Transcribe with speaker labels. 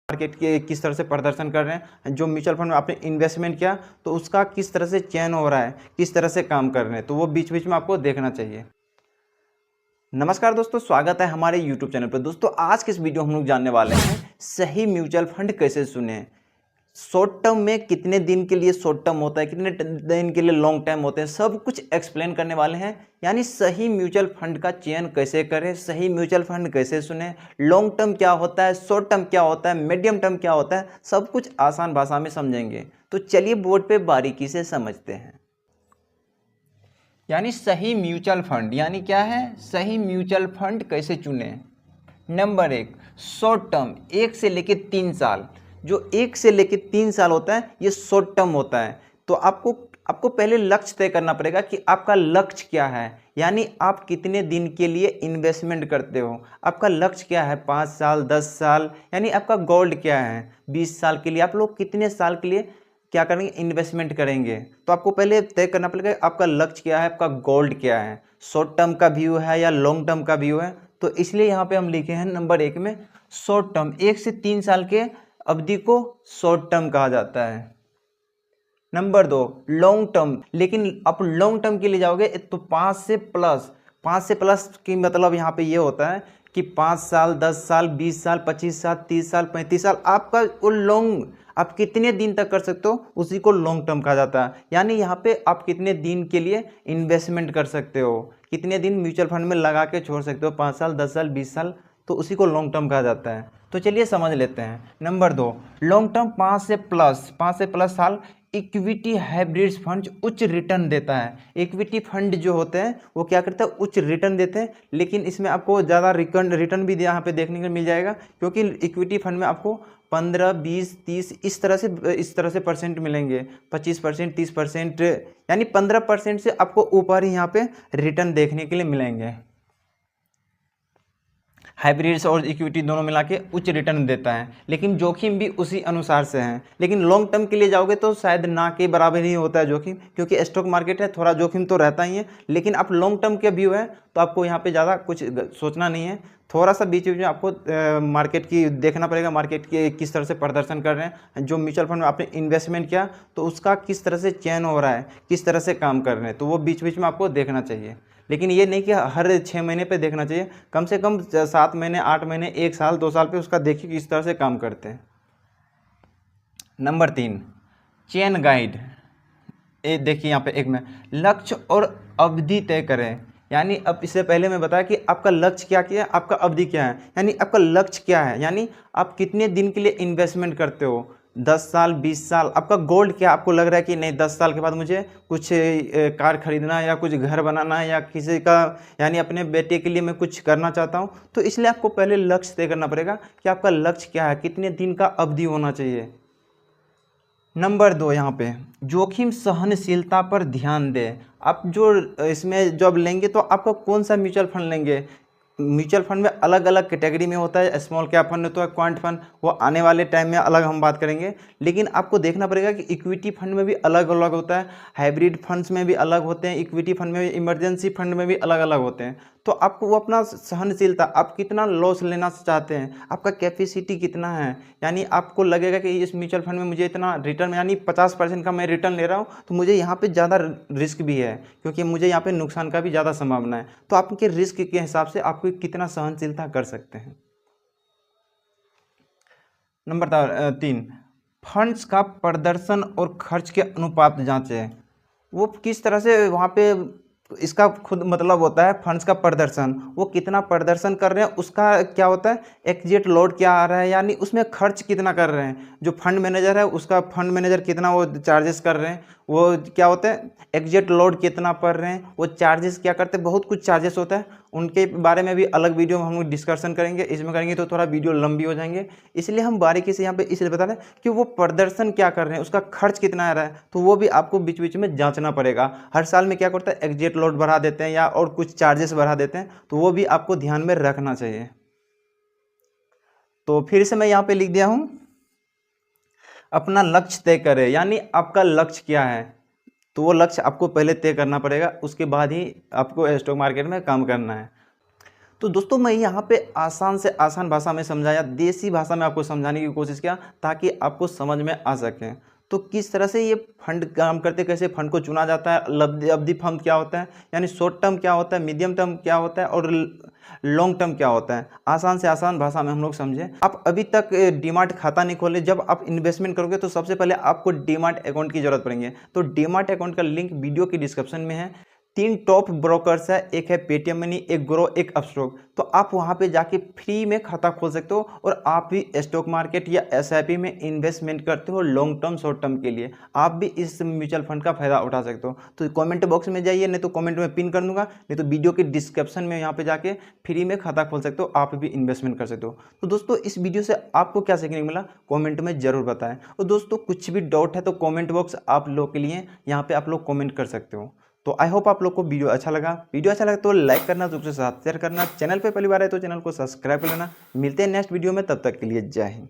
Speaker 1: Market के किस तरह से प्रदर्शन कर रहे हैं, जो म्यूचुअल फंड में आपने इन्वेस्टमेंट किया तो उसका किस तरह से चयन हो रहा है, किस तरह से काम कर रहे हैं, तो वो बीच बीच में आपको देखना चाहिए। नमस्कार दोस्तों, स्वागत है हमारे YouTube चैनल पर। दोस्तों आज के इस वीडियो हम लोग जानने वाले हैं सही म्यूचुअल फंड कैसे चुनें। शॉर्ट टर्म में कितने दिन के लिए शॉर्ट टर्म होता है, कितने दिन के लिए लॉन्ग टर्म होते हैं, सब कुछ एक्सप्लेन करने वाले हैं। यानी सही म्यूचुअल फंड का चयन कैसे करें, सही म्यूचुअल फंड कैसे चुनें, लॉन्ग टर्म क्या होता है, शॉर्ट टर्म क्या होता है, मीडियम टर्म क्या होता है, सब कुछ आसान भाषा में समझेंगे। तो चलिए बोर्ड पे बारीकी से समझते हैं। यानी सही म्यूचुअल फंड यानी क्या है, सही म्यूचुअल फंड कैसे चुनें। नंबर 1, शॉर्ट टर्म 1 से लेकर 3 साल। जो 1 से लेकर 3 साल होता है ये शॉर्ट टर्म होता है। तो आपको पहले लक्ष्य तय करना पड़ेगा कि आपका लक्ष्य क्या है, यानी आप कितने दिन के लिए इन्वेस्टमेंट करते हो। आपका लक्ष्य क्या है, 5 साल 10 साल, यानी आपका गोल्ड क्या है, 20 साल के लिए आप लोग कितने साल के लिए क्या करेंगे, इन्वेस्टमेंट करेंगे। तो आपको पहले तय करना पड़ेगा आपका लक्ष्य क्या है, आपका गोल्ड क्या है, शॉर्ट टर्म का व्यू है या लॉन्ग टर्म का व्यू है। तो इसलिए यहाँ पे हम लिखे हैं नंबर 1 में शॉर्ट टर्म, 1 से 3 साल के अवधि को शॉर्ट टर्म कहा जाता है। Number 2, long term. लेकिन आप लॉन्ग टर्म के लिए जाओगे तो 5 से प्लस की मतलब यहाँ पे ये होता है कि 5 साल 10 साल 20 साल 25 साल 30 साल 35 साल, आपका वो लॉन्ग, आप कितने दिन तक कर सकते हो उसी को लॉन्ग टर्म कहा जाता है। यानी यहाँ पे आप कितने दिन के लिए इन्वेस्टमेंट कर सकते हो, कितने दिन म्यूचुअल फंड में लगा के छोड़ सकते हो, 5 साल 10 साल 20 साल, तो उसी को लॉन्ग टर्म कहा जाता है। तो चलिए समझ लेते हैं। नंबर 2, लॉन्ग टर्म 5 से प्लस साल इक्विटी हाइब्रिड फंड उच्च रिटर्न देता है। इक्विटी फंड जो होते हैं वो क्या करते हैं, उच्च रिटर्न देते हैं। लेकिन इसमें आपको ज़्यादा रिटर्न भी यहाँ पे देखने को मिल जाएगा, क्योंकि इक्विटी फंड में आपको 15 20 30 इस तरह से परसेंट मिलेंगे, 25% 30%, यानी 15% से आपको ऊपर ही यहाँ पे रिटर्न देखने के लिए मिलेंगे। हाइब्रिड्स और इक्विटी दोनों मिला के उच्च रिटर्न देता है, लेकिन जोखिम भी उसी अनुसार से है। लेकिन लॉन्ग टर्म के लिए जाओगे तो शायद ना के बराबर ही होता है जोखिम, क्योंकि स्टॉक मार्केट है, थोड़ा जोखिम तो रहता ही है। लेकिन आप लॉन्ग टर्म के व्यू है तो आपको यहाँ पे ज़्यादा कुछ सोचना नहीं है, थोड़ा सा बीच बीच में आपको मार्केट की देखना पड़ेगा, मार्केट के किस तरह से प्रदर्शन कर रहे हैं, जो म्यूचुअल फंड में आपने इन्वेस्टमेंट किया तो उसका किस तरह से चयन हो रहा है, किस तरह से काम कर रहे हैं, तो वो बीच बीच में आपको देखना चाहिए। लेकिन ये नहीं कि हर 6 महीने पे देखना चाहिए, कम से कम 7 महीने 8 महीने 1 साल 2 साल पे उसका देखिए किस तरह से काम करते हैं। Number 3, chain guide. ये देखिए यहाँ पे एक में लक्ष्य और अवधि तय करें। यानी अब इससे पहले मैं बताया कि आपका लक्ष्य क्या है, आपका अवधि क्या है। यानी आपका लक्ष्य क्या है, यानी आप कितने दिन के लिए इन्वेस्टमेंट करते हो, 10 साल 20 साल, आपका गोल्ड क्या, आपको लग रहा है कि नहीं 10 साल के बाद मुझे कुछ कार खरीदना है या कुछ घर बनाना है या किसी का, यानी अपने बेटे के लिए मैं कुछ करना चाहता हूँ। तो इसलिए आपको पहले लक्ष्य तय करना पड़ेगा कि आपका लक्ष्य क्या है, कितने दिन का अवधि होना चाहिए। नंबर 2, यहाँ पे जोखिम सहनशीलता पर ध्यान दें। आप जो इसमें जॉब लेंगे तो आपका कौन सा म्यूचुअल फंड लेंगे। म्यूचुअल फंड में अलग अलग कैटेगरी में होता है, स्मॉल कैप फंड होता है, क्वांट फंड, वो आने वाले टाइम में अलग हम बात करेंगे। लेकिन आपको देखना पड़ेगा कि इक्विटी फंड में भी अलग अलग होता है, हाइब्रिड फंड्स में भी अलग होते हैं, इक्विटी फंड में भी, इमरजेंसी फंड में भी अलग अलग होते हैं। तो आपको वो अपना सहनशीलता, आप कितना लॉस लेना चाहते हैं, आपका कैपेसिटी कितना है, यानी आपको लगेगा कि इस म्यूचुअल फंड में मुझे इतना रिटर्न, यानी 50% का मैं रिटर्न ले रहा हूँ तो मुझे यहाँ पे ज़्यादा रिस्क भी है, क्योंकि मुझे यहाँ पे नुकसान का भी ज़्यादा संभावना है। तो आपके रिस्क के हिसाब से आपको कितना सहनशीलता कर सकते हैं। नंबर 3, फंड्स का प्रदर्शन और खर्च के अनुपात जांचें। वो किस तरह से वहाँ पे इसका खुद मतलब होता है फंड्स का प्रदर्शन, वो कितना प्रदर्शन कर रहे हैं, उसका क्या होता है एग्जिट लोड क्या आ रहा है, यानी उसमें खर्च कितना कर रहे हैं। जो फंड मैनेजर है उसका फंड मैनेजर कितना वो चार्जेस कर रहे हैं, वो क्या होता है एग्जिट लोड कितना पड़ रहे हैं, वो चार्जेस क्या करते हैं, बहुत कुछ चार्जेस होता है। उनके बारे में भी अलग वीडियो में हम लोग डिस्कशन करेंगे, इसमें करेंगे तो थोड़ा वीडियो लंबी हो जाएंगे। इसलिए हम बारीकी से यहाँ पे इसलिए बता रहे हैं कि वो प्रदर्शन क्या कर रहे हैं, उसका खर्च कितना आ रहा है, तो वो भी आपको बीच बीच में जांचना पड़ेगा। हर साल में क्या करता है एग्जिट लोड बढ़ा देते हैं या और कुछ चार्जेस बढ़ा देते हैं, तो वो भी आपको ध्यान में रखना चाहिए। तो फिर से मैं यहाँ पे लिख दिया हूँ, अपना लक्ष्य तय करें। यानी आपका लक्ष्य क्या है, तो वो लक्ष्य आपको पहले तय करना पड़ेगा, उसके बाद ही आपको स्टॉक मार्केट में काम करना है। तो दोस्तों मैं यहाँ पे आसान से आसान भाषा में समझाया, देसी भाषा में आपको समझाने की कोशिश किया ताकि आपको समझ में आ सके। तो किस तरह से ये फंड काम करते, कैसे फंड को चुना जाता है, अवधि फंड क्या होता है, यानी शॉर्ट टर्म क्या होता है, मीडियम टर्म क्या होता है और लॉन्ग टर्म क्या होता है, आसान से आसान भाषा में हम लोग समझे। आप अभी तक डीमार्ट खाता नहीं खोले, जब आप इन्वेस्टमेंट करोगे तो सबसे पहले आपको डीमार्ट अकाउंट की जरूरत पड़ेगी। तो डीमार्ट अकाउंट का लिंक वीडियो की डिस्क्रिप्शन में है। 3 टॉप ब्रोकर्स है, एक है पेटीएम मनी, एक ग्रो, एक अपस्टॉक। तो आप वहां पे जाके फ्री में खाता खोल सकते हो और आप भी स्टॉक मार्केट या एसआईपी में इन्वेस्टमेंट करते हो लॉन्ग टर्म शॉर्ट टर्म के लिए, आप भी इस म्यूचुअल फंड का फायदा उठा सकते हो। तो कमेंट बॉक्स में जाइए, नहीं तो कमेंट में पिन कर दूंगा, नहीं तो वीडियो के डिस्क्रिप्शन में यहाँ पे जाके फ्री में खाता खोल सकते हो, आप भी इन्वेस्टमेंट कर सकते हो। तो दोस्तों इस वीडियो से आपको क्या सीखने को मिला कॉमेंट में जरूर बताएं। और दोस्तों कुछ भी डाउट है तो कॉमेंट बॉक्स आप लोग के लिए यहाँ पे आप लोग कॉमेंट कर सकते हो। तो आई होप आप लोग को वीडियो अच्छा लगा। वीडियो अच्छा लगा तो लाइक करना, दूसरे के साथ शेयर करना, चैनल पे पहली बार है तो चैनल को सब्सक्राइब कर लेना। मिलते हैं नेक्स्ट वीडियो में, तब तक के लिए जय हिंद।